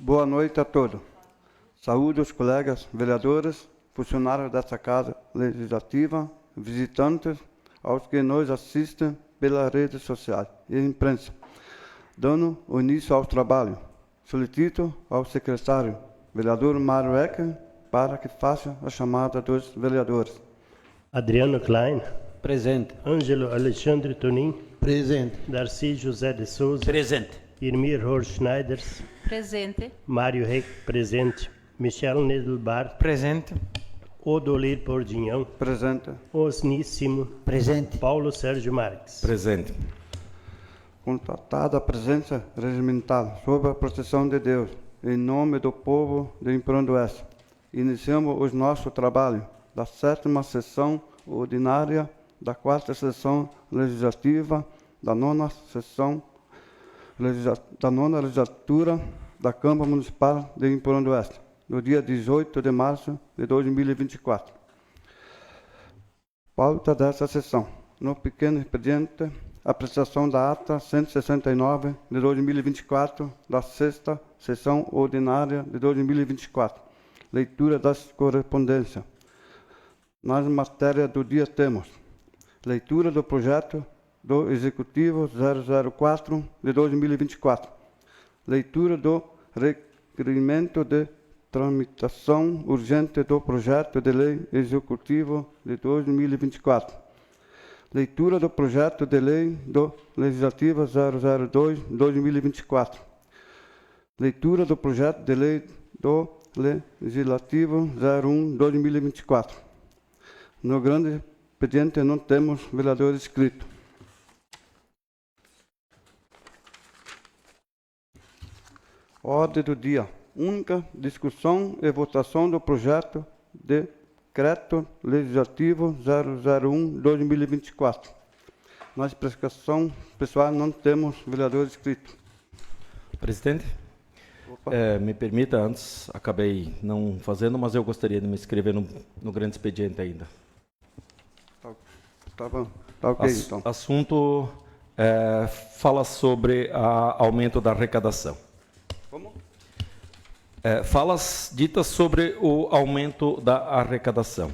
Boa noite a todos. Saúde os colegas vereadores, funcionários desta Casa Legislativa, visitantes, aos que nos assistem pelas redes sociais e imprensa. Dando o início ao trabalho, solicito ao secretário, vereador Mário Ecker, para que faça a chamada dos vereadores. Adriano Klein. Presente. Ângelo Alexandre Tonin. Presente. Darcy José de Souza. Presente. Irmir Horschneiders. Presente. Mário Reck, presente. Michel Nedelbar. Presente. Odolir Pordignon. Presente. Osníssimo. Presente. Paulo Sérgio Marques. Presente. Constatada a presença regimental sob a proteção de Deus, em nome do povo de Emprão do Oeste, iniciamos o nosso trabalho da 7ª sessão ordinária da 4ª sessão legislativa da 9ª legislatura da Câmara Municipal de Emprão do Oeste, no dia 18 de março de 2024. Pauta dessa sessão. No pequeno expediente, apreciação da ata 169 de 2024, da 6ª sessão ordinária de 2024. Leitura das correspondências. Nas matérias do dia temos leitura do projeto do Executivo 004 de 2024. Leitura do requerimento de tramitação urgente do projeto de lei executivo de 2024. Leitura do projeto de lei do Legislativo 002 de 2024. Leitura do projeto de lei do Legislativo 01 de 2024. No grande expediente não temos vereador inscrito. Ordem do dia. Única discussão e votação do projeto de Decreto Legislativo 001 de 2024. Na explicação pessoal não temos vereador inscrito. Presidente, me permita, antes acabei não fazendo, mas eu gostaria de me inscrever no grande expediente ainda. Tá bom, tá ok então. Assunto fala sobre aumento da arrecadação. Como? Falas ditas sobre o aumento da arrecadação.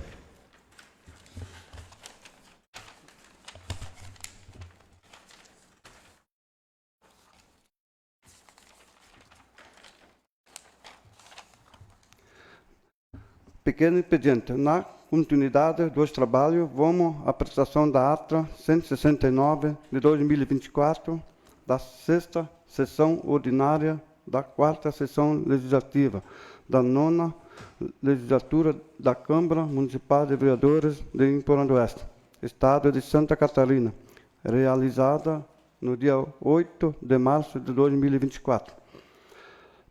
Pequeno expediente. Na continuidade dos trabalhos, vamos à apresentação da ata 169 de 2024, da 6ª sessão ordinária da 4ª sessão legislativa da 9ª legislatura da Câmara Municipal de Vereadores de Emprão do Oeste, Estado de Santa Catarina, realizada no dia 8 de março de 2024.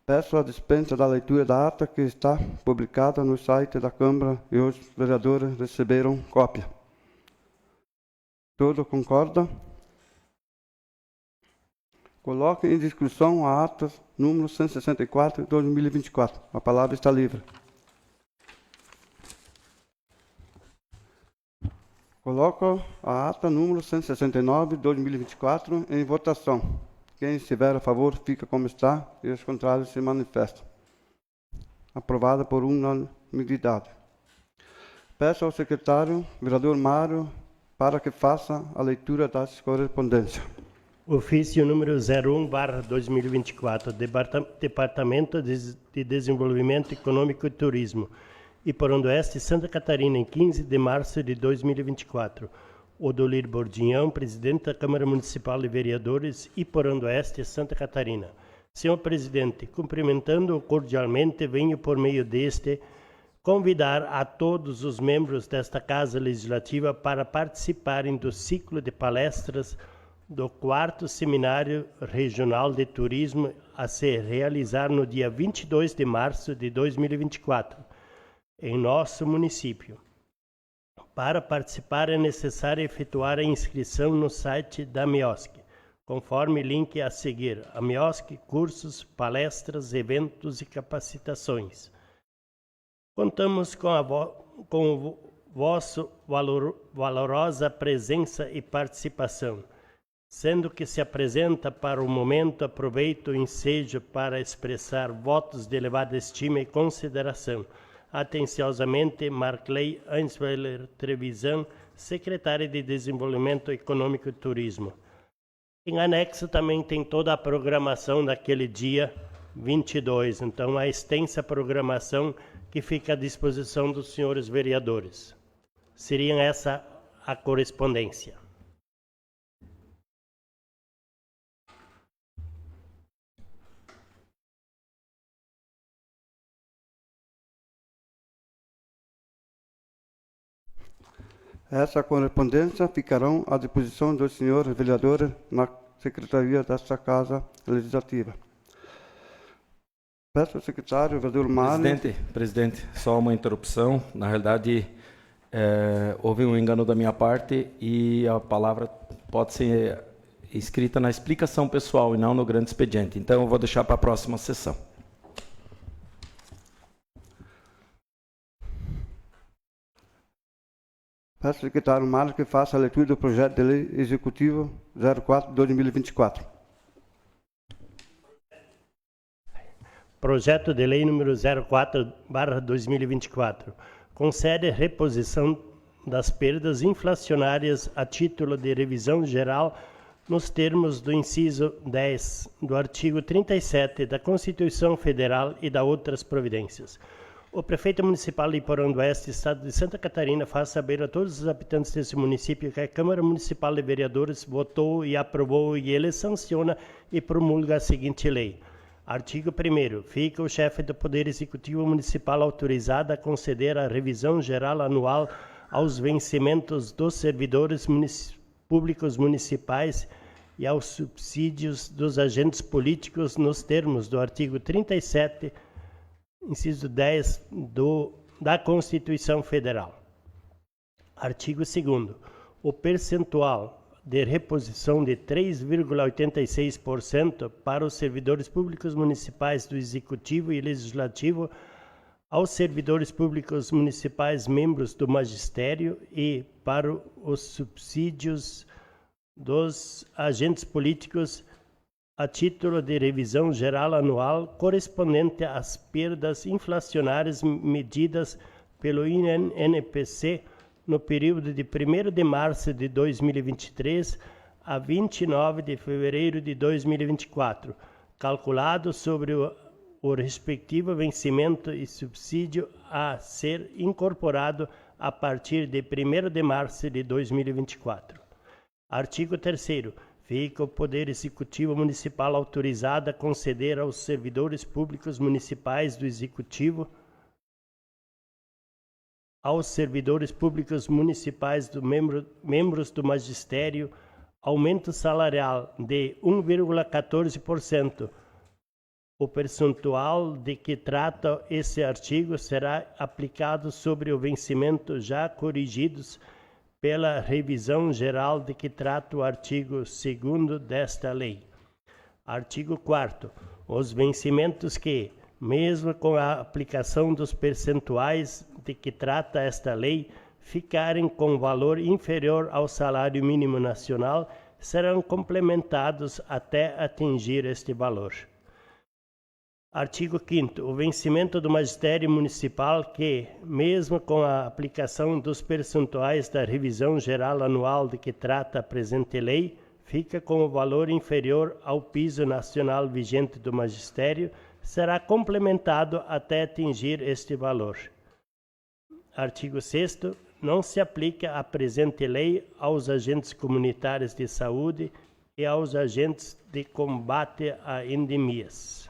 Peço a dispensa da leitura da ata que está publicada no site da Câmara e os vereadores receberam cópia. Todos concordam? Coloque em discussão a ata número 164 de 2024. A palavra está livre. Coloco a ata número 169 de 2024 em votação. Quem estiver a favor, fica como está, e os contrários se manifestam. Aprovada por unanimidade. Peço ao secretário, vereador Mário, para que faça a leitura das correspondências. Ofício número 01/2024, Departamento de Desenvolvimento Econômico e Turismo, Emprão do Oeste, Santa Catarina, em 15 de março de 2024. Odolir Pordignon, presidente da Câmara Municipal de Vereadores, Emprão do Oeste, Santa Catarina. Senhor presidente, cumprimentando-o cordialmente, venho por meio deste convidar a todos os membros desta Casa Legislativa para participarem do ciclo de palestras do 4º Seminário Regional de Turismo a se realizar no dia 22 de março de 2024, em nosso município. Para participar é necessário efetuar a inscrição no site da MEOSC, conforme link a seguir: a MEOSC, cursos, palestras, eventos e capacitações. Contamos com vossa valorosa presença e participação. Sendo que se apresenta para o momento, aproveito o ensejo para expressar votos de elevada estima e consideração. Atenciosamente, Marclay Einsweiler Trevisan, secretário de Desenvolvimento Econômico e Turismo. Em anexo também tem toda a programação daquele dia 22, então a extensa programação que fica à disposição dos senhores vereadores. Seria essa a correspondência. Essa correspondência ficarão à disposição dos senhores vereadores na secretaria desta Casa Legislativa. Peço ao secretário, vereador Mário... Presidente, só uma interrupção. Na realidade, houve um engano da minha parte e a palavra pode ser escrita na explicação pessoal e não no grande expediente. Então, eu vou deixar para a próxima sessão. Peço ao secretário Mário que faça a leitura do projeto de lei executivo 04/2024. Projeto de lei número 04/2024 concede reposição das perdas inflacionárias a título de revisão geral nos termos do inciso 10 do artigo 37 da Constituição Federal e da outras providências. O prefeito municipal de Porão do Oeste, Estado de Santa Catarina, faz saber a todos os habitantes desse município que a Câmara Municipal de Vereadores votou e aprovou e ele sanciona e promulga a seguinte lei. Artigo 1º. Fica o chefe do Poder Executivo Municipal autorizado a conceder a revisão geral anual aos vencimentos dos servidores públicos municipais e aos subsídios dos agentes políticos nos termos do artigo 37, inciso 10 da Constituição Federal. Artigo 2º. O percentual de reposição de 3,86% para os servidores públicos municipais do Executivo e Legislativo, aos servidores públicos municipais membros do Magistério e para os subsídios dos agentes políticos a título de revisão geral anual correspondente às perdas inflacionárias medidas pelo INPC no período de 1º de março de 2023 a 29 de fevereiro de 2024, calculado sobre o respectivo vencimento e subsídio a ser incorporado a partir de 1º de março de 2024. Artigo 3º. Fica o Poder Executivo Municipal autorizado a conceder aos servidores públicos municipais do Executivo, aos servidores públicos municipais membros do Magistério, aumento salarial de 1,14%. O percentual de que trata esse artigo será aplicado sobre o vencimento já corrigidos pela revisão geral de que trata o artigo 2º desta lei. Artigo 4º. Os vencimentos que, mesmo com a aplicação dos percentuais de que trata esta lei, ficarem com valor inferior ao salário mínimo nacional, serão complementados até atingir este valor. Artigo 5º. O vencimento do magistério municipal que, mesmo com a aplicação dos percentuais da revisão geral anual de que trata a presente lei, fica com o valor inferior ao piso nacional vigente do magistério, será complementado até atingir este valor. Artigo 6º. Não se aplica a presente lei aos agentes comunitários de saúde e aos agentes de combate a endemias.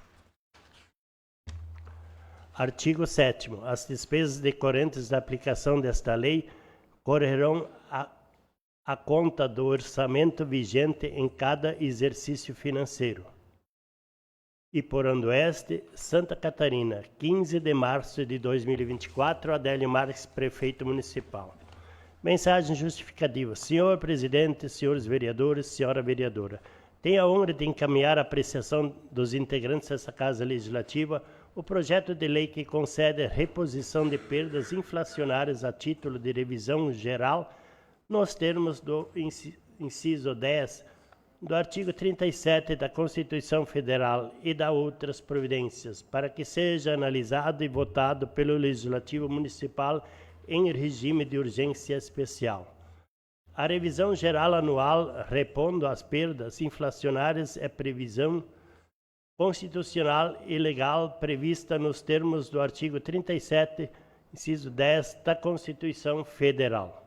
Artigo 7º. As despesas decorrentes da aplicação desta lei correrão à conta do orçamento vigente em cada exercício financeiro. Iporã do Oeste, Santa Catarina, 15 de março de 2024, Adélio Marques, Prefeito Municipal. Mensagem justificativa. Senhor Presidente, senhores vereadores, senhora vereadora, tenho a honra de encaminhar a apreciação dos integrantes dessa Casa Legislativa o projeto de lei que concede reposição de perdas inflacionárias a título de revisão geral nos termos do inciso 10 do artigo 37 da Constituição Federal e da outras providências, para que seja analisado e votado pelo Legislativo Municipal em regime de urgência especial. A revisão geral anual, repondo as perdas inflacionárias, é previsão constitucional e legal prevista nos termos do artigo 37, inciso 10 da Constituição Federal.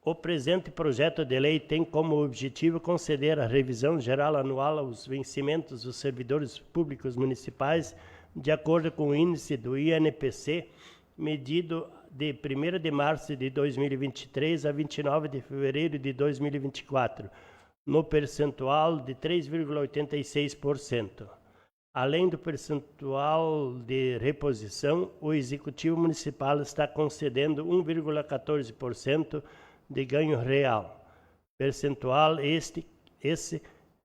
O presente projeto de lei tem como objetivo conceder a revisão geral anual aos vencimentos dos servidores públicos municipais de acordo com o índice do INPC, medido de 1º de março de 2023 a 29 de fevereiro de 2024, no percentual de 3,86%. Além do percentual de reposição, o Executivo Municipal está concedendo 1,14% de ganho real. Percentual esse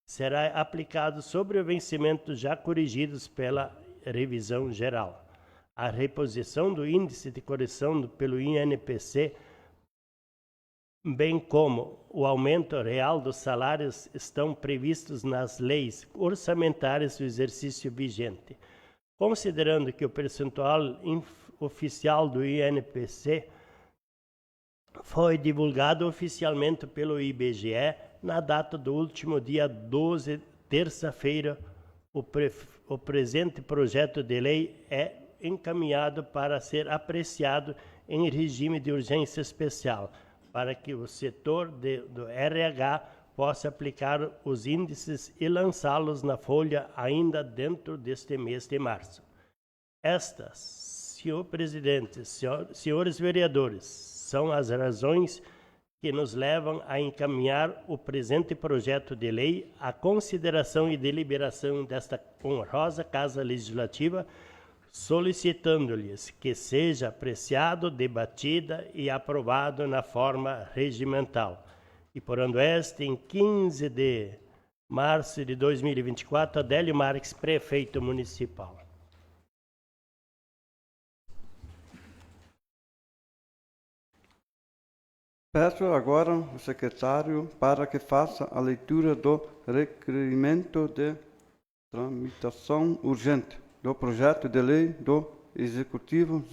será aplicado sobre os vencimentos já corrigidos pela revisão geral. A reposição do índice de correção pelo INPC, bem como o aumento real dos salários, estão previstos nas leis orçamentárias do exercício vigente. Considerando que o percentual oficial do INPC foi divulgado oficialmente pelo IBGE na data do último dia 12, terça-feira, o presente projeto de lei é encaminhado para ser apreciado em regime de urgência especial, para que o setor do RH possa aplicar os índices e lançá-los na folha ainda dentro deste mês de março. Estas, senhor presidente, senhores vereadores, são as razões que nos levam a encaminhar o presente projeto de lei à consideração e deliberação desta honrosa Casa Legislativa, solicitando-lhes que seja apreciado, debatida e aprovado na forma regimental. E por ano este, em 15 de março de 2024, Adélio Marques, prefeito municipal. Peço agora ao secretário para que faça a leitura do requerimento de tramitação urgente do projeto de lei do Executivo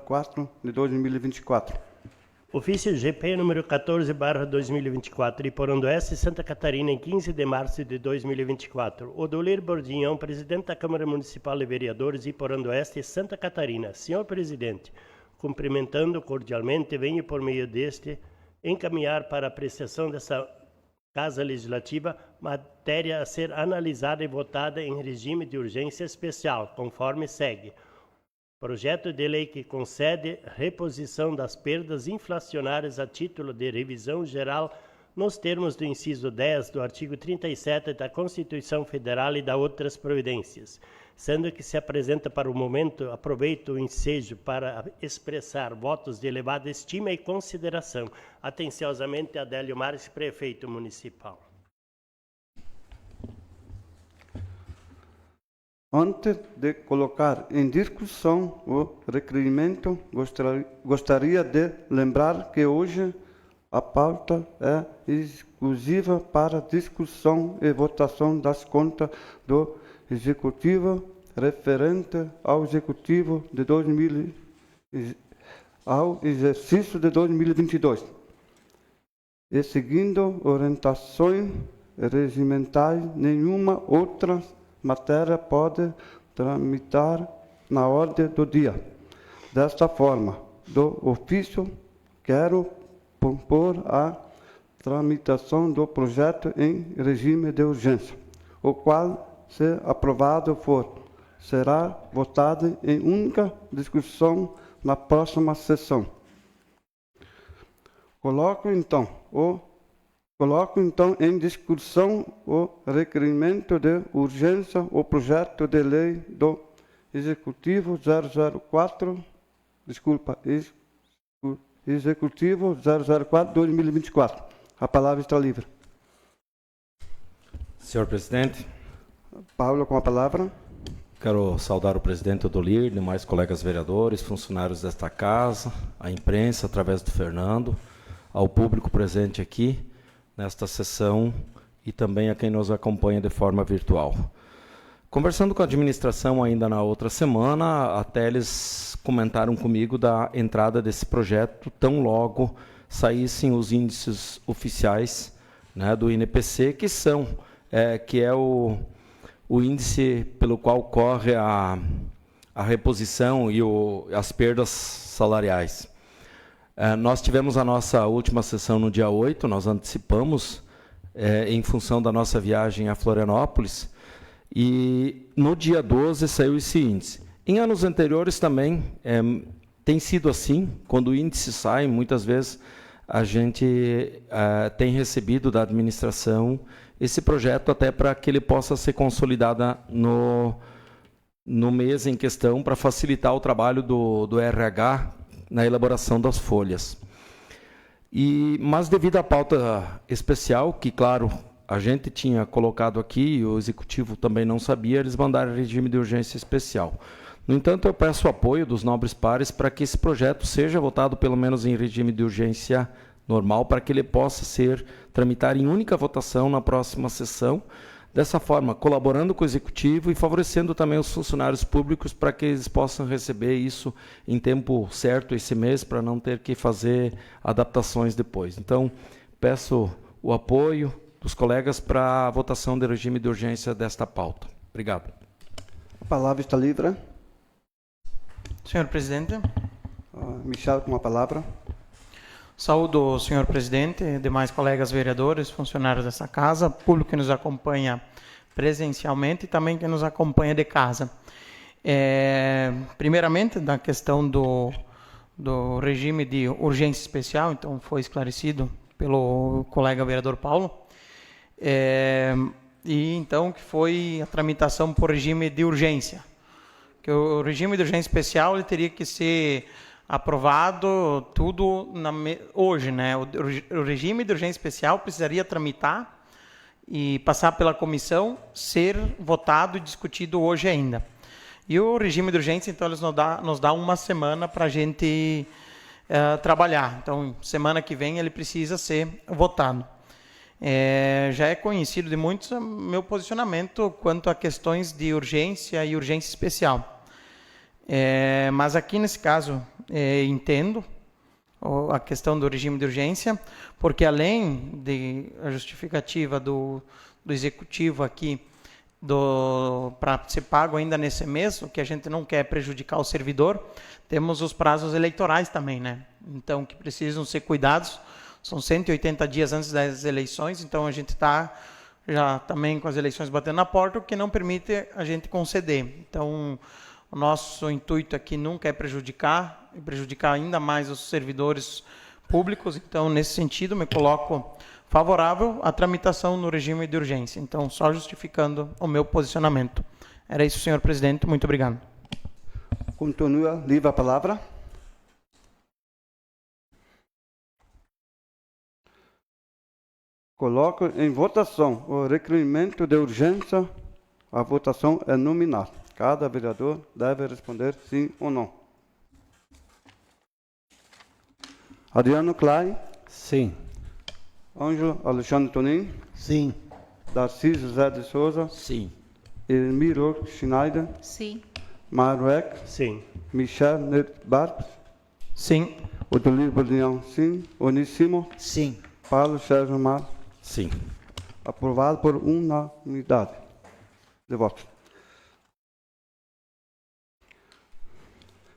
004 de 2024. Ofício GP número 14/2024, Iporondoeste, Santa Catarina, em 15 de março de 2024. Odolir Bordinhão, presidente da Câmara Municipal de Vereadores, Iporondoeste, Santa Catarina. Senhor presidente, cumprimentando cordialmente, venho por meio deste encaminhar para apreciação dessa Casa Legislativa matéria a ser analisada e votada em regime de urgência especial, conforme segue. Projeto de lei que concede reposição das perdas inflacionárias a título de revisão geral nos termos do inciso 10 do artigo 37 da Constituição Federal e da outras providências, sendo que se apresenta para o momento, aproveito o ensejo para expressar votos de elevada estima e consideração. Atenciosamente, Adélio Marques, prefeito municipal. Antes de colocar em discussão o requerimento, gostaria de lembrar que hoje a pauta é exclusiva para discussão e votação das contas do Executivo referente ao Executivo de ao exercício de 2022. E seguindo orientações regimentais, nenhuma outra matéria pode tramitar na ordem do dia. Desta forma, do ofício, quero propor a tramitação do projeto em regime de urgência, o qual, se aprovado for, será votado em única discussão na próxima sessão. Coloco então em discussão o requerimento de urgência, o projeto de lei do Executivo 004/2024. A palavra está livre. Senhor presidente, Paulo com a palavra. quero saudar o presidente Odolir, demais colegas vereadores, funcionários desta casa, a imprensa através do Fernando, ao público presente aqui. nesta sessão e também a quem nos acompanha de forma virtual. Conversando com a administração ainda na outra semana, até eles comentaram comigo da entrada desse projeto tão logo saíssem os índices oficiais, né, do INPC, que é o índice pelo qual ocorre a reposição e as perdas salariais. Nós tivemos a nossa última sessão no dia 8, nós antecipamos em função da nossa viagem a Florianópolis, e no dia 12 saiu esse índice. Em anos anteriores também tem sido assim, quando o índice sai, muitas vezes a gente tem recebido da administração esse projeto até para que ele possa ser consolidado no mês em questão, para facilitar o trabalho do RH na elaboração das folhas. Mas devido à pauta especial, que, claro, a gente tinha colocado aqui, e o Executivo também não sabia, eles mandaram regime de urgência especial. No entanto, eu peço o apoio dos nobres pares para que esse projeto seja votado pelo menos em regime de urgência normal, para que ele possa tramitar em única votação na próxima sessão, dessa forma, colaborando com o Executivo e favorecendo também os funcionários públicos para que eles possam receber isso em tempo certo esse mês, para não ter que fazer adaptações depois. Então, peço o apoio dos colegas para a votação do regime de urgência desta pauta. Obrigado. A palavra está livre. Senhor presidente. Michel, com a palavra. Saúdo o senhor presidente, demais colegas vereadores, funcionários dessa casa, público que nos acompanha presencialmente e também que nos acompanha de casa. Primeiramente, da questão do regime de urgência especial, então foi esclarecido pelo colega vereador Paulo, e então que foi a tramitação por regime de urgência. Que o regime de urgência especial ele teria que ser aprovado tudo hoje, né? O regime de urgência especial precisaria tramitar e passar pela comissão, ser votado e discutido hoje ainda. E o regime de urgência, então, eles nos dá uma semana para a gente trabalhar. Então, semana que vem ele precisa ser votado. Já é conhecido de muitos meu posicionamento quanto a questões de urgência e urgência especial. Mas aqui nesse caso entendo a questão do regime de urgência, porque além da justificativa do Executivo aqui para ser pago ainda nesse mês, o que a gente não quer prejudicar o servidor, temos os prazos eleitorais também, né? Então, que precisam ser cuidados, são 180 dias antes das eleições, então a gente está já também com as eleições batendo na porta, o que não permite a gente conceder. Então, o nosso intuito aqui nunca é prejudicar ainda mais os servidores públicos. Então, nesse sentido, me coloco favorável à tramitação no regime de urgência. Então, só justificando o meu posicionamento. Era isso, senhor presidente. Muito obrigado. Continua livre a palavra. Coloco em votação o requerimento de urgência. A votação é nominal. Cada vereador deve responder sim ou não. Adriano Klein. Sim. Ângelo Alexandre Tonin. Sim. Darcy José de Souza. Sim. Elmiro Schneider. Sim. Mário Eck. Sim. Michel Nedbart. Sim. Odolir Bolião, sim. Oníssimo. Sim. Paulo Sérgio Mar. Sim. Aprovado por unanimidade de votos.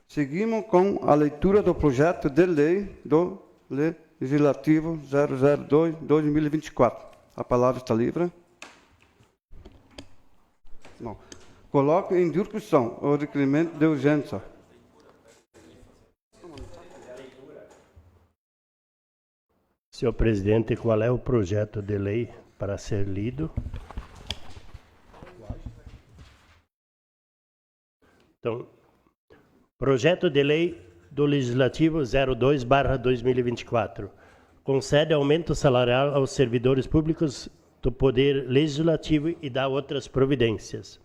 Seguimos com a leitura do projeto de lei do Legislativo 002-2024. A palavra está livre. Não. Coloco em discussão o requerimento de urgência. Senhor presidente, qual é o projeto de lei para ser lido? Então, projeto de lei do Legislativo 02/2024 concede aumento salarial aos servidores públicos do Poder Legislativo e dá outras providências.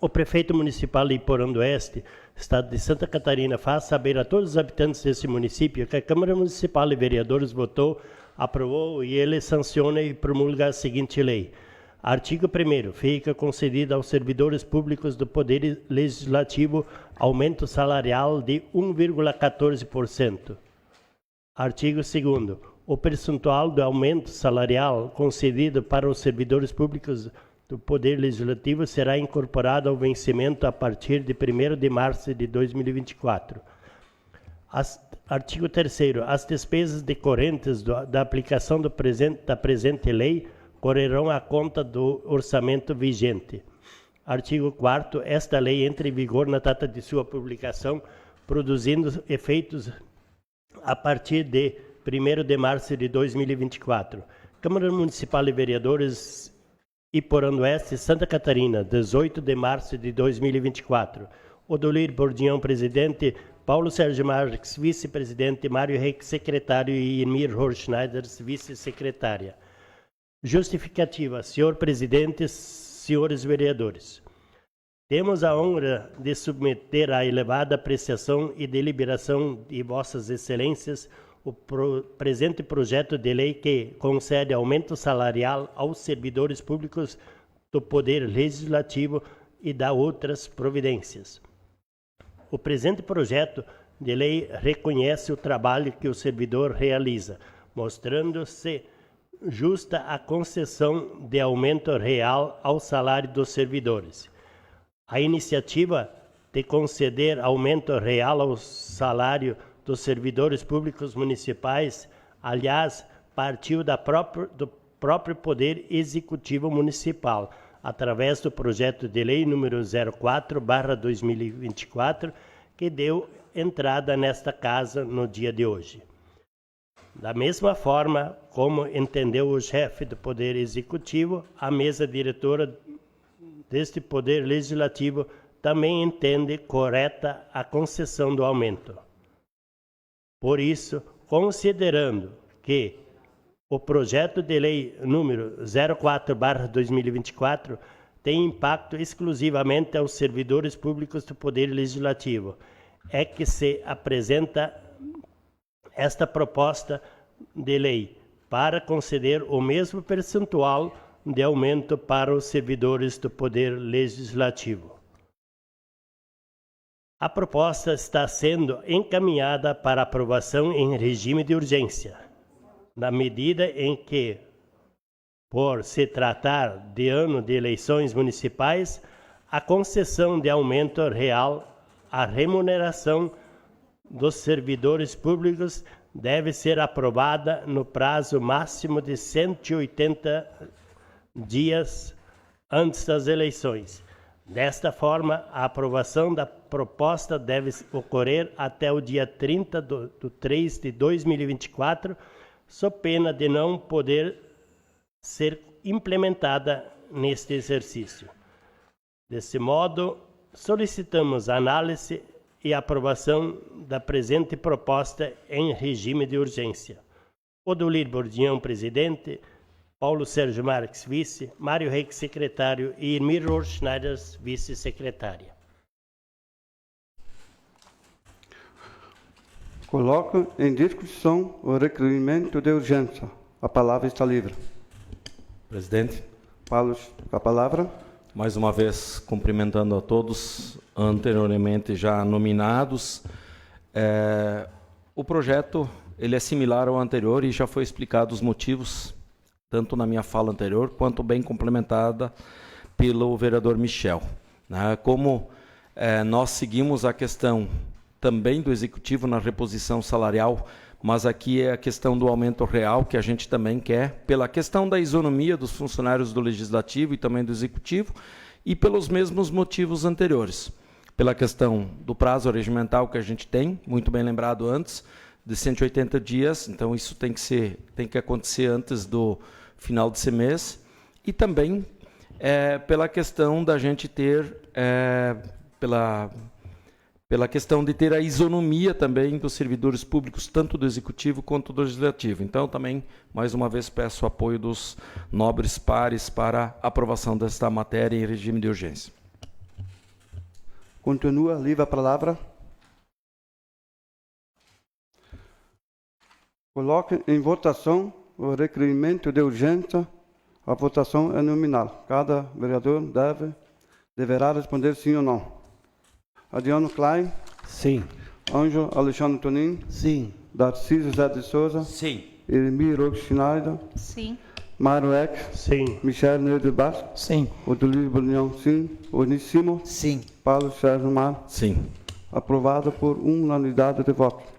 O prefeito municipal de Iporã do Oeste, Estado de Santa Catarina, faz saber a todos os habitantes desse município que a Câmara Municipal e vereadores votou aprovou e ele sanciona e promulga a seguinte lei. Artigo 1º. Fica concedido aos servidores públicos do Poder Legislativo aumento salarial de 1,14%. Artigo 2º. O percentual do aumento salarial concedido para os servidores públicos do Poder Legislativo será incorporado ao vencimento a partir de 1º de março de 2024. Artigo 3º. As despesas decorrentes da aplicação da presente lei correrão à conta do orçamento vigente. Artigo 4º. Esta lei entra em vigor na data de sua publicação, produzindo efeitos a partir de 1º de março de 2024. Câmara Municipal de Vereadores Iporã-Oeste, Santa Catarina, 18 de março de 2024. Odolir Bordião, presidente. Paulo Sérgio Marques, vice-presidente. Mário Reck, secretário. E Irmir Horschneider, vice-secretária. Justificativa. Senhor presidente, senhores vereadores. Temos a honra de submeter à elevada apreciação e deliberação de vossas excelências o presente projeto de lei que concede aumento salarial aos servidores públicos do Poder Legislativo e dá outras providências. O presente projeto de lei reconhece o trabalho que o servidor realiza, mostrando-se justa a concessão de aumento real ao salário dos servidores. A iniciativa de conceder aumento real ao salário dos servidores públicos municipais, aliás, partiu do próprio Poder Executivo Municipal, através do projeto de lei número 04/2024, que deu entrada nesta casa no dia de hoje. Da mesma forma como entendeu o chefe do Poder Executivo, a mesa diretora deste Poder Legislativo também entende correta a concessão do aumento. Por isso, considerando que o projeto de lei número 04/2024 tem impacto exclusivamente aos servidores públicos do Poder Legislativo, é que se apresenta esta proposta de lei para conceder o mesmo percentual de aumento para os servidores do Poder Legislativo. A proposta está sendo encaminhada para aprovação em regime de urgência, na medida em que, por se tratar de ano de eleições municipais, a concessão de aumento real à remuneração dos servidores públicos deve ser aprovada no prazo máximo de 180 dias antes das eleições. Desta forma, a aprovação da proposta deve ocorrer até o dia 30 de 3 de 2024, sob pena de não poder ser implementada neste exercício. Desse modo, solicitamos análise e aprovação da presente proposta em regime de urgência. Odolir Bordião, presidente. Paulo Sérgio Marques, vice. Mário Reck, secretário. E Irmir Horschneider, vice-secretária. Coloco em discussão o requerimento de urgência. A palavra está livre. Presidente. Paulo, com a palavra. Mais uma vez, cumprimentando a todos anteriormente já nominados. O projeto ele é similar ao anterior e já foi explicado os motivos, tanto na minha fala anterior, quanto bem complementada pelo vereador Michel. Como nós seguimos a questão também do Executivo na reposição salarial, mas aqui é a questão do aumento real que a gente também quer, pela questão da isonomia dos funcionários do Legislativo e também do Executivo, e pelos mesmos motivos anteriores. Pela questão do prazo regimental que a gente tem, muito bem lembrado antes, de 180 dias, então isso tem que acontecer antes do final desse mês, e também pela questão da gente ter, pela questão de ter a isonomia também dos servidores públicos, tanto do Executivo quanto do Legislativo. Então, também, mais uma vez, peço o apoio dos nobres pares para a aprovação desta matéria em regime de urgência. Continua livre a palavra. Coloque em votação o o requerimento de urgência. A votação é nominal. Cada vereador deverá responder sim ou não. Adriano Klein. Sim. Ângelo Alexandre Tonin. Sim. Darcy José de Souza. Sim. Ermi Roque Schneider. Sim. Mário Eck. Sim. Michel Neide Basco. Sim. Odilio Brunhão, sim. Oníssimo. Sim. Paulo Sérgio Mar. Sim. Aprovado por unanimidade de votos.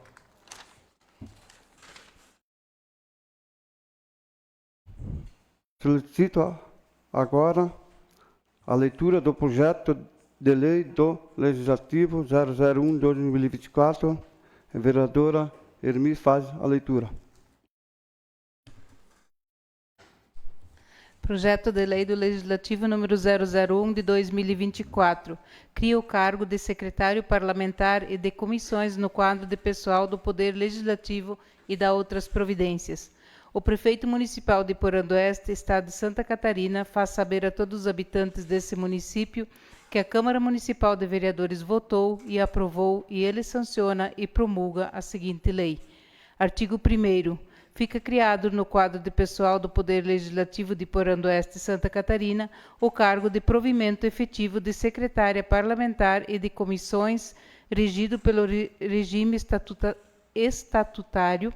Solicito agora a leitura do projeto de lei do Legislativo 001/2024. A vereadora Ermi faz a leitura. Projeto de Lei do Legislativo número 001 de 2024. Cria o cargo de secretário parlamentar e de comissões no quadro de pessoal do Poder Legislativo e dá outras providências. O prefeito municipal de Porã do Oeste, Estado de Santa Catarina, faz saber a todos os habitantes desse município que a Câmara Municipal de Vereadores votou e aprovou e ele sanciona e promulga a seguinte lei. Artigo 1º. Fica criado no quadro de pessoal do Poder Legislativo de Porã do Oeste, Santa Catarina, o cargo de provimento efetivo de secretária parlamentar e de comissões, regido pelo regime estatutário,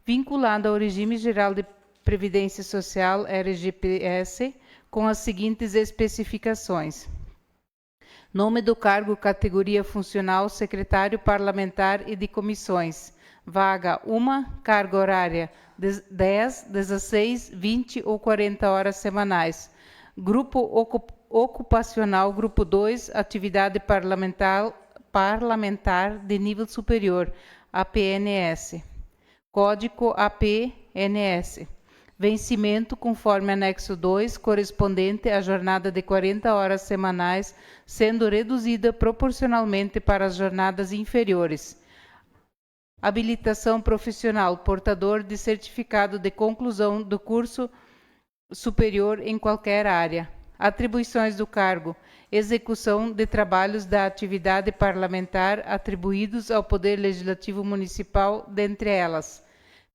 vinculado ao Regime Geral de Previdência Social, RGPS, com as seguintes especificações. Nome do cargo, categoria funcional, secretário parlamentar e de comissões. Vaga 1, carga horária 10, 16, 20 ou 40 horas semanais. Grupo ocupacional, grupo 2, atividade parlamentar de nível superior, APNS. Código APNS. Vencimento conforme anexo 2, correspondente à jornada de 40 horas semanais, sendo reduzida proporcionalmente para as jornadas inferiores. Habilitação profissional, portador de certificado de conclusão do curso superior em qualquer área. Atribuições do cargo, execução de trabalhos da atividade parlamentar atribuídos ao Poder Legislativo Municipal, dentre elas.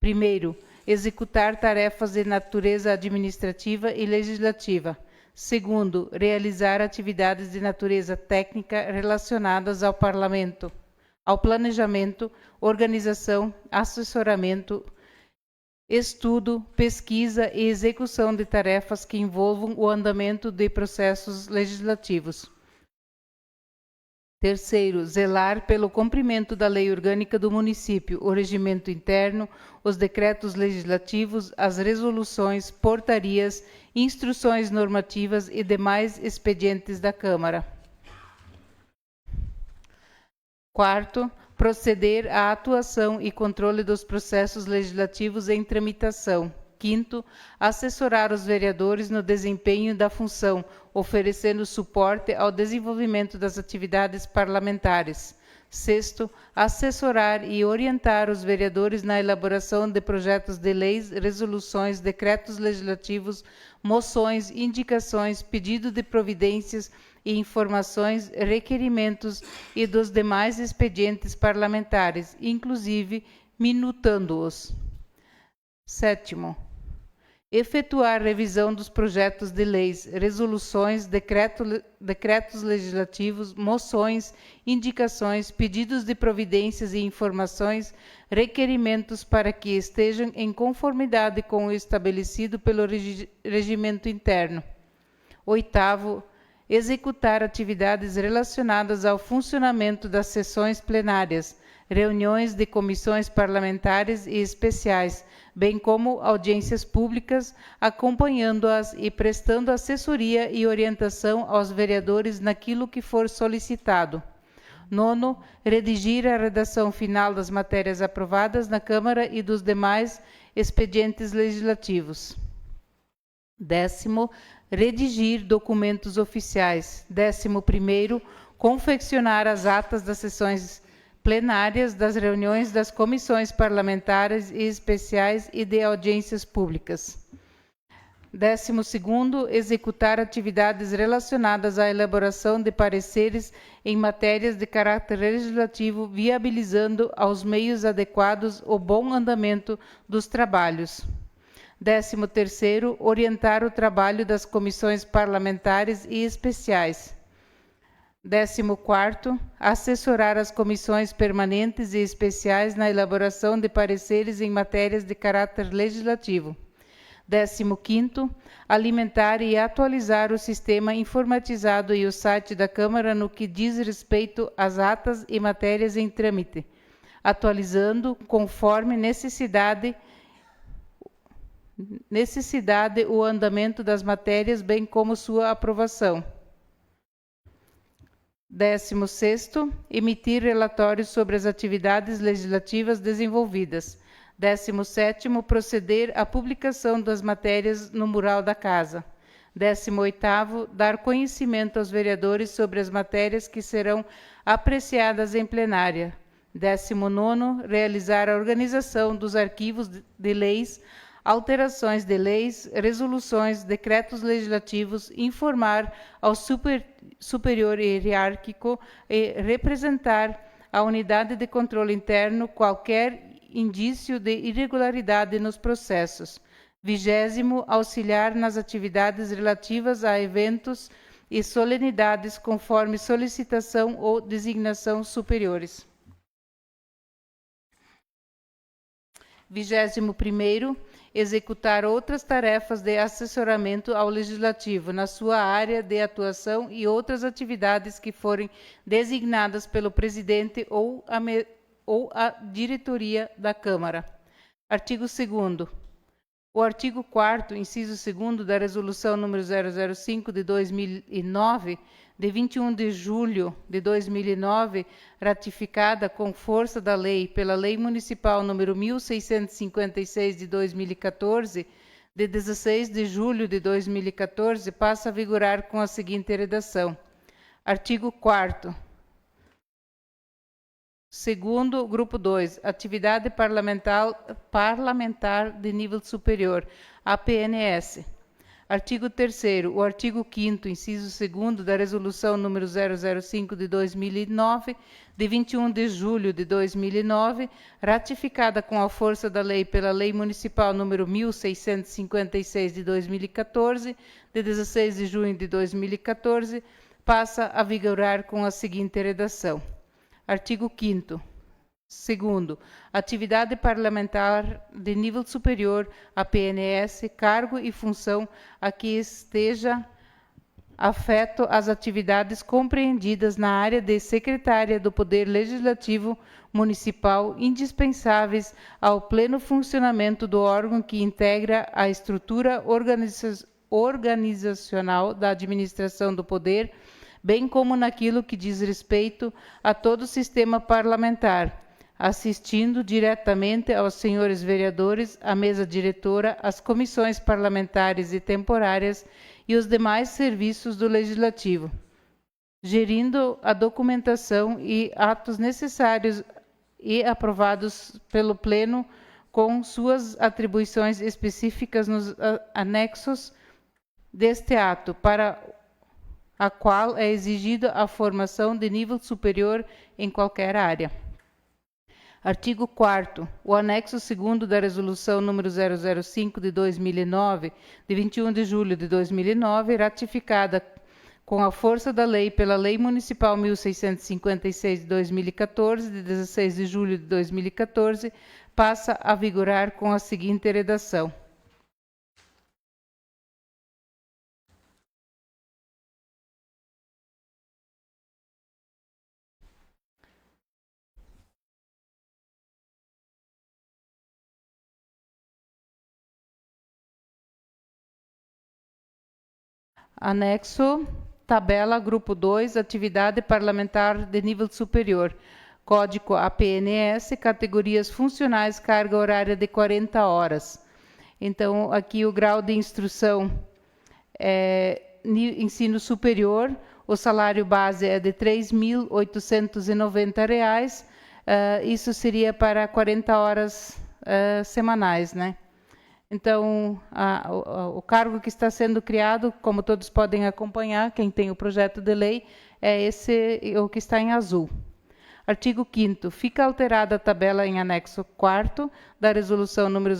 Primeiro, executar tarefas de natureza administrativa e legislativa. Segundo, realizar atividades de natureza técnica relacionadas ao Parlamento, ao planejamento, organização, assessoramento, estudo, pesquisa e execução de tarefas que envolvam o andamento de processos legislativos. Terceiro, zelar pelo cumprimento da lei orgânica do município, o regimento interno, os decretos legislativos, as resoluções, portarias, instruções normativas e demais expedientes da Câmara. Quarto, proceder à atuação e controle dos processos legislativos em tramitação. Quinto, assessorar os vereadores no desempenho da função, oferecendo suporte ao desenvolvimento das atividades parlamentares. Sexto, assessorar e orientar os vereadores na elaboração de projetos de leis, resoluções, decretos legislativos, moções, indicações, pedido de providências e informações, requerimentos e dos demais expedientes parlamentares, inclusive minutando-os. Sétimo, efetuar revisão dos projetos de leis, resoluções, decretos legislativos, moções, indicações, pedidos de providências e informações, requerimentos para que estejam em conformidade com o estabelecido pelo regimento interno. Oitavo, executar atividades relacionadas ao funcionamento das sessões plenárias, reuniões de comissões parlamentares e especiais, bem como audiências públicas, acompanhando-as e prestando assessoria e orientação aos vereadores naquilo que for solicitado. Nono, redigir a redação final das matérias aprovadas na Câmara e dos demais expedientes legislativos. Décimo, redigir documentos oficiais. 11º, confeccionar as atas das sessões plenárias, das reuniões das comissões parlamentares e especiais e de audiências públicas. 12º, executar atividades relacionadas à elaboração de pareceres em matérias de caráter legislativo, viabilizando aos meios adequados o bom andamento dos trabalhos. 13º, orientar o trabalho das comissões parlamentares e especiais. 14º, assessorar as comissões permanentes e especiais na elaboração de pareceres em matérias de caráter legislativo. 15º, alimentar e atualizar o sistema informatizado e o site da Câmara no que diz respeito às atas e matérias em trâmite, atualizando conforme necessidade o andamento das matérias, bem como sua aprovação. 16º, emitir relatórios sobre as atividades legislativas desenvolvidas. 17º, proceder à publicação das matérias no mural da Casa. 18º, dar conhecimento aos vereadores sobre as matérias que serão apreciadas em plenária. 19º, realizar a organização dos arquivos de leis, alterações de leis, resoluções, decretos legislativos, informar ao superior hierárquico e representar à unidade de controle interno qualquer indício de irregularidade nos processos. 20º, auxiliar nas atividades relativas a eventos e solenidades conforme solicitação ou designação superiores. 21º, executar outras tarefas de assessoramento ao Legislativo na sua área de atuação e outras atividades que forem designadas pelo Presidente ou a diretoria da Câmara. Artigo 2º. O artigo 4º, inciso 2º da Resolução número 005 de 2009, de 21 de julho de 2009, ratificada com força da lei pela Lei Municipal número 1656 de 2014, de 16 de julho de 2014, passa a vigorar com a seguinte redação. Artigo 4º. Segundo, grupo 2, atividade parlamentar de nível superior, APNS. Artigo 3º, o artigo 5º, inciso 2º da Resolução número 005 de 2009, de 21 de julho de 2009, ratificada com a força da lei pela Lei Municipal número 1656 de 2014, de 16 de junho de 2014, passa a vigorar com a seguinte redação. Artigo 5º. Segundo, atividade parlamentar de nível superior, a PNS, cargo e função a que esteja afeto às atividades compreendidas na área de secretária do Poder Legislativo Municipal, indispensáveis ao pleno funcionamento do órgão que integra a estrutura organizacional da administração do poder, bem como naquilo que diz respeito a todo o sistema parlamentar, assistindo diretamente aos senhores vereadores, à mesa diretora, às comissões parlamentares e temporárias e os demais serviços do Legislativo, gerindo a documentação e atos necessários e aprovados pelo Pleno com suas atribuições específicas nos anexos deste ato, para a qual é exigida a formação de nível superior em qualquer área. Artigo 4º. O anexo 2º da Resolução número 005 de 2009, de 21 de julho de 2009, ratificada com a força da lei pela Lei Municipal 1656 de 2014, de 16 de julho de 2014, passa a vigorar com a seguinte redação. Anexo, tabela, grupo 2, atividade parlamentar de nível superior. Código APNS, categorias funcionais, carga horária de 40 horas. Então, aqui o grau de instrução é ensino superior, o salário base é de R$ 3.890, isso seria para 40 horas semanais, né? Então, o cargo que está sendo criado, como todos podem acompanhar, quem tem o projeto de lei, é esse, o que está em azul. Artigo 5º. Fica alterada a tabela em anexo 4º da Resolução número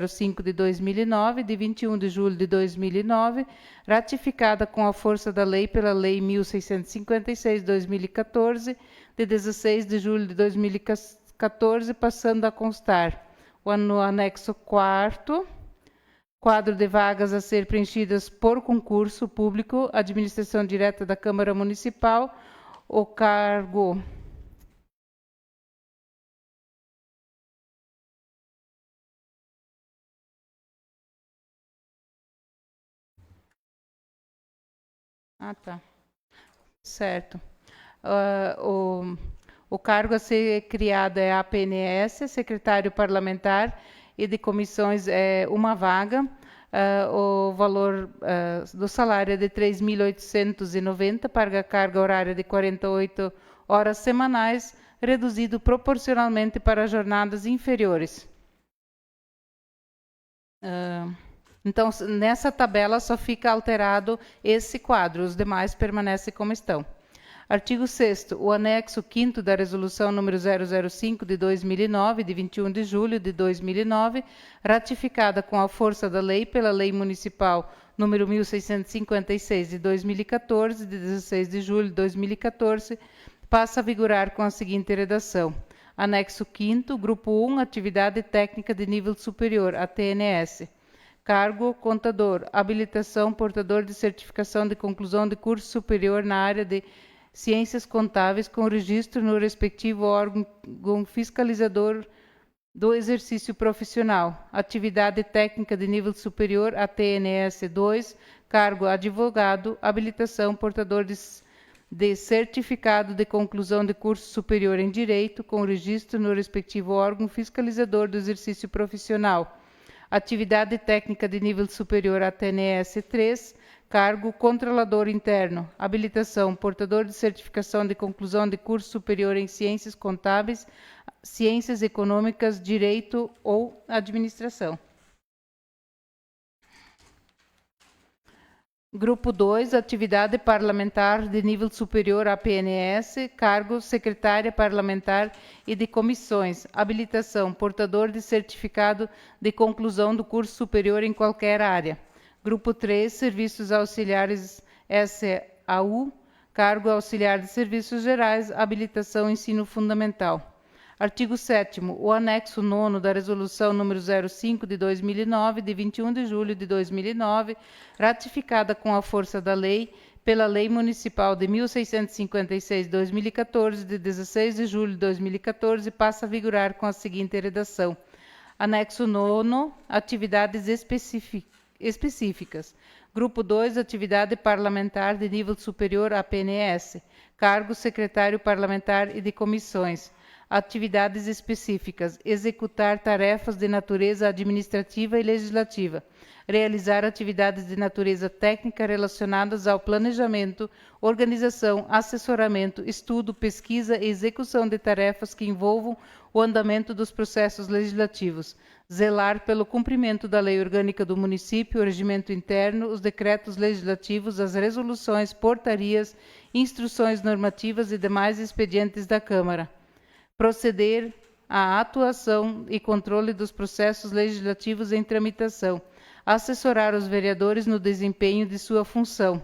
005 de 2009, de 21 de julho de 2009, ratificada com a força da lei pela Lei 1656/2014, de 16 de julho de 2014, passando a constar no anexo 4º, quadro de vagas a ser preenchidas por concurso público, administração direta da Câmara Municipal, o cargo Certo. O cargo a ser criado é a APNS, secretário parlamentar, e de comissões é uma vaga. O valor do salário é de 3.890 para a carga horária de 48 horas semanais, reduzido proporcionalmente para jornadas inferiores. Então, nessa tabela só fica alterado esse quadro, os demais permanecem como estão. Artigo 6º. O anexo 5º da Resolução número 005 de 2009, de 21 de julho de 2009, ratificada com a força da lei pela Lei Municipal número 1656 de 2014, de 16 de julho de 2014, passa a vigorar com a seguinte redação. Anexo 5º, Grupo 1, Atividade Técnica de Nível Superior, ATNS. Cargo, contador, habilitação, portador de certificação de conclusão de curso superior na área de ciências contábeis, com registro no respectivo órgão fiscalizador do exercício profissional. Atividade técnica de nível superior, ATNS 2, cargo, advogado, habilitação, portador de certificado de conclusão de curso superior em direito, com registro no respectivo órgão fiscalizador do exercício profissional. Atividade técnica de nível superior, ATNS 3, cargo, controlador interno, habilitação, portador de certificação de conclusão de curso superior em ciências contábeis, ciências econômicas, direito ou administração. Grupo 2, atividade parlamentar de nível superior, APNS, cargo, secretária parlamentar e de comissões, habilitação, portador de certificado de conclusão do curso superior em qualquer área. Grupo 3, serviços auxiliares SAU, cargo auxiliar de serviços gerais, habilitação ensino fundamental. Artigo 7º. O anexo 9º da Resolução número 05 de 2009, de 21 de julho de 2009, ratificada com a força da lei pela Lei Municipal de 1656/2014, de 16 de julho de 2014, passa a vigorar com a seguinte redação. Anexo 9º. Atividades específicas. Grupo 2, atividade parlamentar de nível superior, APNS. Cargo, secretário parlamentar e de comissões. Atividades específicas. Executar tarefas de natureza administrativa e legislativa. Realizar atividades de natureza técnica relacionadas ao planejamento, organização, assessoramento, estudo, pesquisa e execução de tarefas que envolvam o andamento dos processos legislativos. Zelar pelo cumprimento da lei orgânica do município, o regimento interno, os decretos legislativos, as resoluções, portarias, instruções normativas e demais expedientes da Câmara. Proceder à atuação e controle dos processos legislativos em tramitação. Assessorar os vereadores no desempenho de sua função,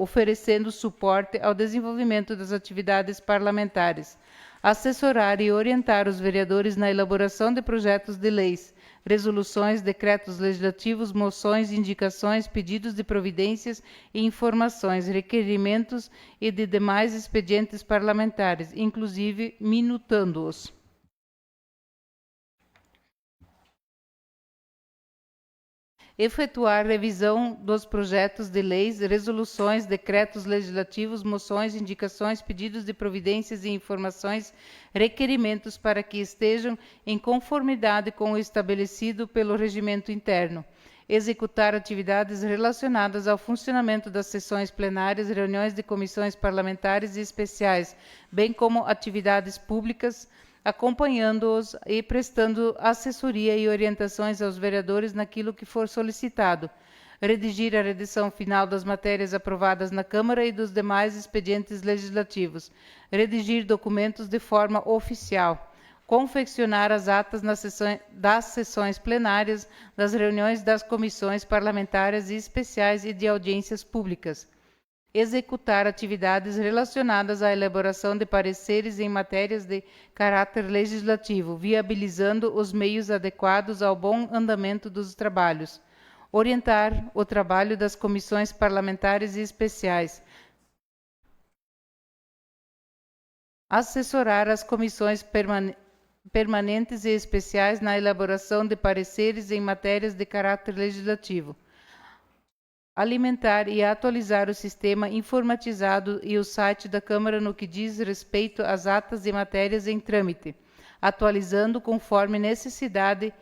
oferecendo suporte ao desenvolvimento das atividades parlamentares. Assessorar e orientar os vereadores na elaboração de projetos de leis, resoluções, decretos legislativos, moções, indicações, pedidos de providências e informações, requerimentos e de demais expedientes parlamentares, inclusive minutando-os. Efetuar revisão dos projetos de leis, resoluções, decretos legislativos, moções, indicações, pedidos de providências e informações, requerimentos para que estejam em conformidade com o estabelecido pelo regimento interno. Executar atividades relacionadas ao funcionamento das sessões plenárias, reuniões de comissões parlamentares e especiais, bem como atividades públicas, acompanhando-os e prestando assessoria e orientações aos vereadores naquilo que for solicitado. redigir a redação final das matérias aprovadas na Câmara e dos demais expedientes legislativos, redigir documentos de forma oficial, confeccionar as atas das sessões plenárias, das reuniões das comissões parlamentares e especiais e de audiências públicas, executar atividades relacionadas à elaboração de pareceres em matérias de caráter legislativo, viabilizando os meios adequados ao bom andamento dos trabalhos, orientar o trabalho das comissões parlamentares e especiais, assessorar as comissões permanentes e especiais na elaboração de pareceres em matérias de caráter legislativo, alimentar e atualizar o sistema informatizado e o site da Câmara no que diz respeito às atas e matérias em trâmite, atualizando conforme necessidade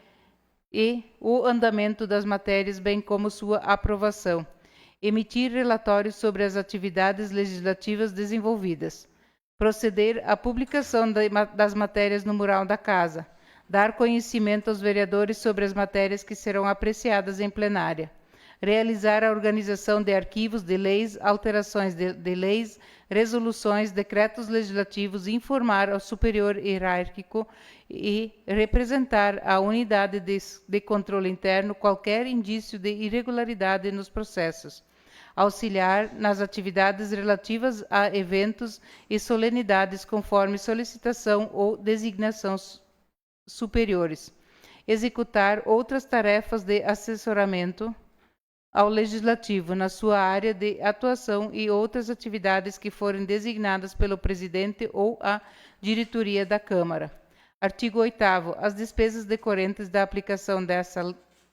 e o andamento das matérias, bem como sua aprovação. Emitir relatórios sobre as atividades legislativas desenvolvidas. Proceder à publicação das matérias no mural da Casa. Dar conhecimento aos vereadores sobre as matérias que serão apreciadas em plenária. Realizar a organização de arquivos de leis, alterações de leis, resoluções, decretos legislativos, informar ao superior hierárquico e representar à unidade de controle interno qualquer indício de irregularidade nos processos. Auxiliar nas atividades relativas a eventos e solenidades conforme solicitação ou designação superiores. Executar outras tarefas de assessoramento ao Legislativo na sua área de atuação e outras atividades que forem designadas pelo Presidente ou a diretoria da Câmara. Artigo 8º. As despesas decorrentes da aplicação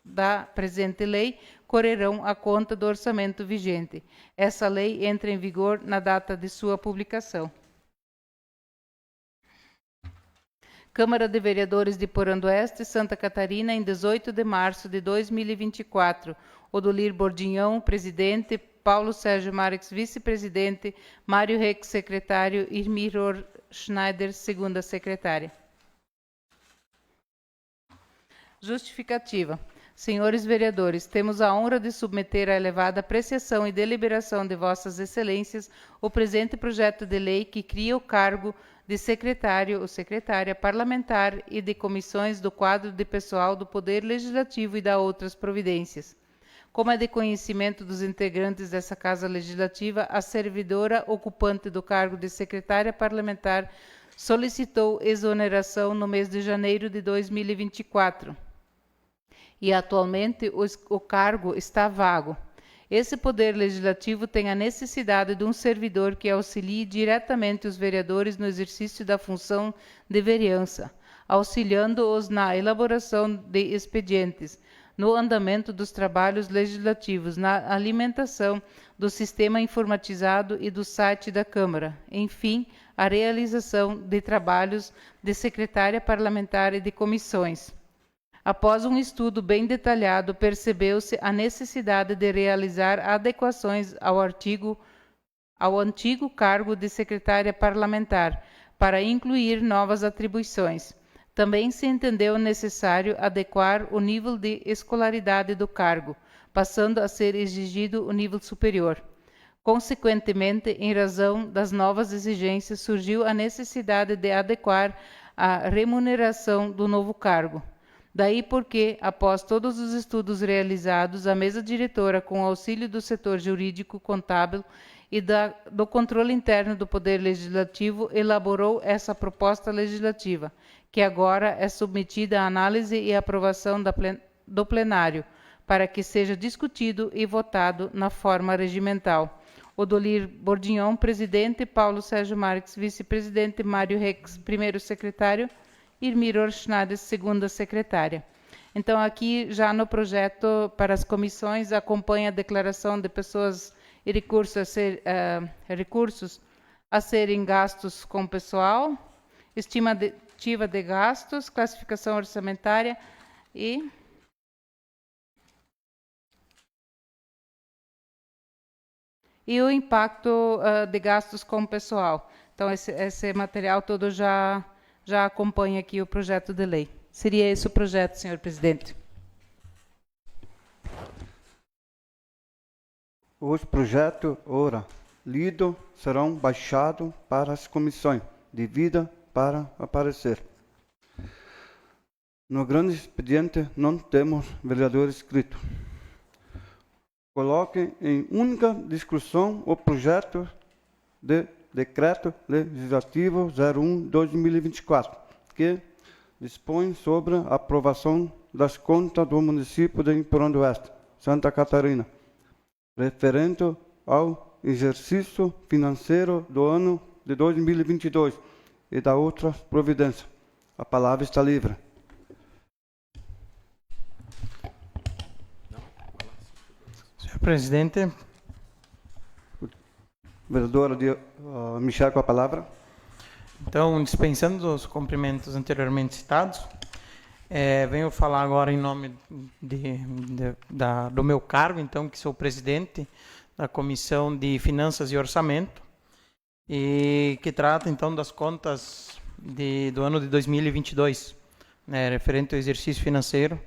da presente lei correrão à conta do orçamento vigente. Essa lei entra em vigor na data de sua publicação. Câmara de Vereadores de Porã do Oeste, Santa Catarina, em 18 de março de 2024. Odolir Bordignon, presidente, Paulo Sérgio Marques, vice-presidente, Mário Rex, secretário, Irmir Schneider, segunda secretária. Justificativa. Senhores vereadores, temos a honra de submeter à elevada apreciação e deliberação de vossas excelências o presente projeto de lei que cria o cargo de secretário ou secretária parlamentar e de comissões do quadro de pessoal do Poder Legislativo e da outras providências. Como é de conhecimento dos integrantes dessa Casa Legislativa, a servidora ocupante do cargo de secretária parlamentar solicitou exoneração no mês de janeiro de 2024 e atualmente o cargo está vago. Esse Poder Legislativo tem a necessidade de um servidor que auxilie diretamente os vereadores no exercício da função de vereança, auxiliando-os na elaboração de expedientes, no andamento dos trabalhos legislativos, na alimentação do sistema informatizado e do site da Câmara, enfim, a realização de trabalhos de secretária parlamentar e de comissões. Após um estudo bem detalhado, percebeu-se a necessidade de realizar adequações ao antigo cargo de secretária parlamentar, para incluir novas atribuições. Também se entendeu necessário adequar o nível de escolaridade do cargo, passando a ser exigido o nível superior. Consequentemente, em razão das novas exigências, surgiu a necessidade de adequar a remuneração do novo cargo. Daí porque, após todos os estudos realizados, a mesa diretora, com auxílio do setor jurídico contábil e do controle interno do Poder Legislativo, elaborou essa proposta legislativa, que agora é submetida à análise e aprovação do plenário, para que seja discutido e votado na forma regimental. Odolir Bordignon, presidente, Paulo Sérgio Marques, vice-presidente, Mário Rex, primeiro secretário, Irmir Schneider, segunda secretária. Então, aqui, já no projeto para as comissões, acompanha a declaração de pessoas e recursos a serem gastos com pessoal, estimativa de gastos, classificação orçamentária e o impacto de gastos com pessoal. Então, esse material todo já acompanha aqui o projeto de lei. Seria esse o projeto, senhor presidente. Os projetos, ora, lidos, serão baixados para as comissões, de vida para aparecer. No grande expediente não temos vereador inscrito. Coloque em única discussão o projeto de Decreto Legislativo 01/2024, que dispõe sobre a aprovação das contas do município de Emporão do Oeste, Santa Catarina, referente ao exercício financeiro do ano de 2022 e da outra providência. A palavra está livre. Senhor presidente. Vereadora Michel, com a palavra. Então, dispensando os cumprimentos anteriormente citados, venho falar agora em nome do meu cargo, então, que sou presidente da Comissão de Finanças e Orçamento, e que trata, então, das contas do ano de 2022, né, referente ao exercício financeiro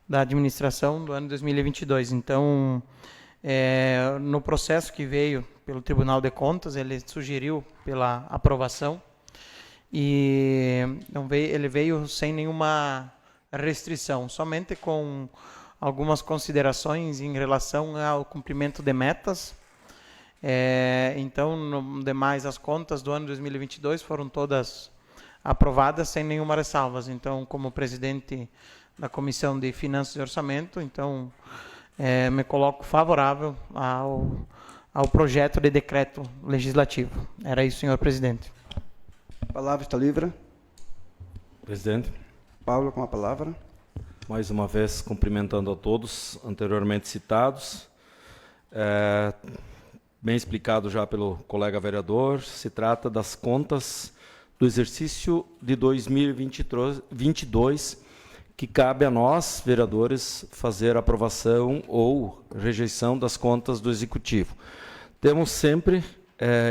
da administração do ano de 2022. Então, no processo que veio pelo Tribunal de Contas, ele sugeriu pela aprovação, e ele veio sem nenhuma restrição, somente com algumas considerações em relação ao cumprimento de metas. Então, no demais, as contas do ano 2022 foram todas aprovadas sem nenhuma ressalvas. Então, como presidente da Comissão de Finanças e Orçamento, então, me coloco favorável ao projeto de decreto legislativo. Era isso, senhor presidente. A palavra está livre. Presidente. Paulo, com a palavra. Mais uma vez, cumprimentando a todos anteriormente citados. Bem explicado já pelo colega vereador, se trata das contas do exercício de 2022, que cabe a nós, vereadores, fazer aprovação ou rejeição das contas do Executivo. Temos sempre,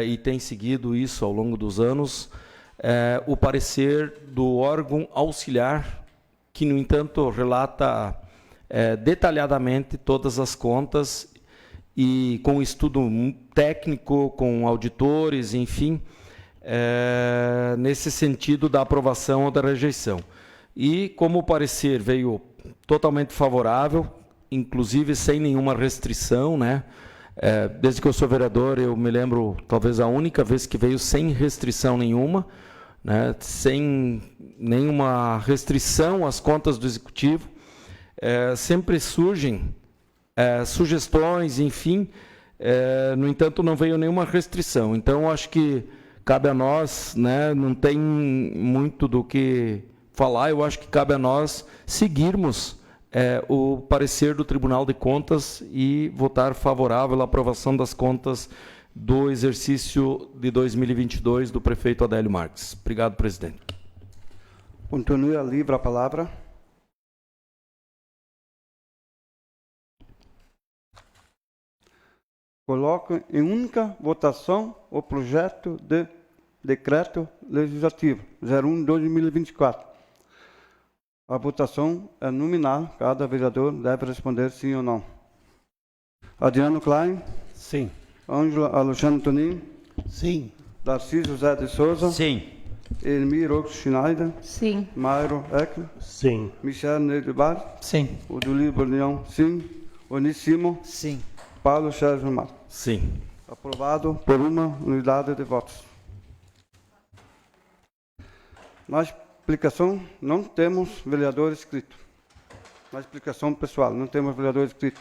e tem seguido isso ao longo dos anos, o parecer do órgão auxiliar, que, no entanto, relata detalhadamente todas as contas e com estudo técnico, com auditores, enfim, nesse sentido da aprovação ou da rejeição. E como o parecer veio totalmente favorável, inclusive sem nenhuma restrição, né? Desde que eu sou vereador, eu me lembro, talvez a única vez que veio sem restrição nenhuma, né? Sem nenhuma restrição às contas do Executivo. Sempre surgem sugestões, enfim, no entanto, não veio nenhuma restrição. Então, acho que cabe a nós, né? Não tem muito do que falar, eu acho que cabe a nós seguirmos o parecer do Tribunal de Contas e votar favorável à aprovação das contas do exercício de 2022 do prefeito Adélio Marques. Obrigado, presidente. Continua livre a palavra. Coloco em única votação o projeto de decreto legislativo 01/2024. A votação é nominal, cada vereador deve responder sim ou não. Adriano Klein? Sim. Ângela Alexandre Tonin? Sim. Darcy José de Souza? Sim. Elmir Ox Schneider? Sim. Mairo Eckler? Sim. Michel Neidbar? Sim. Odulio Bornião? Sim. Onissimo? Sim. Paulo Sérgio Mar? Sim. Aprovado por uma unidade de votos. Na explicação, não temos vereador inscrito. Na explicação pessoal, não temos vereador inscrito.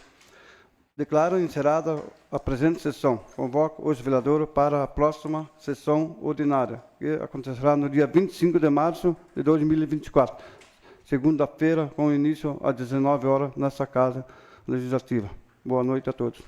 Declaro encerrada a presente sessão. Convoco os vereadores para a próxima sessão ordinária, que acontecerá no dia 25 de março de 2024, segunda-feira, com início às 19 horas, nessa Casa Legislativa. Boa noite a todos.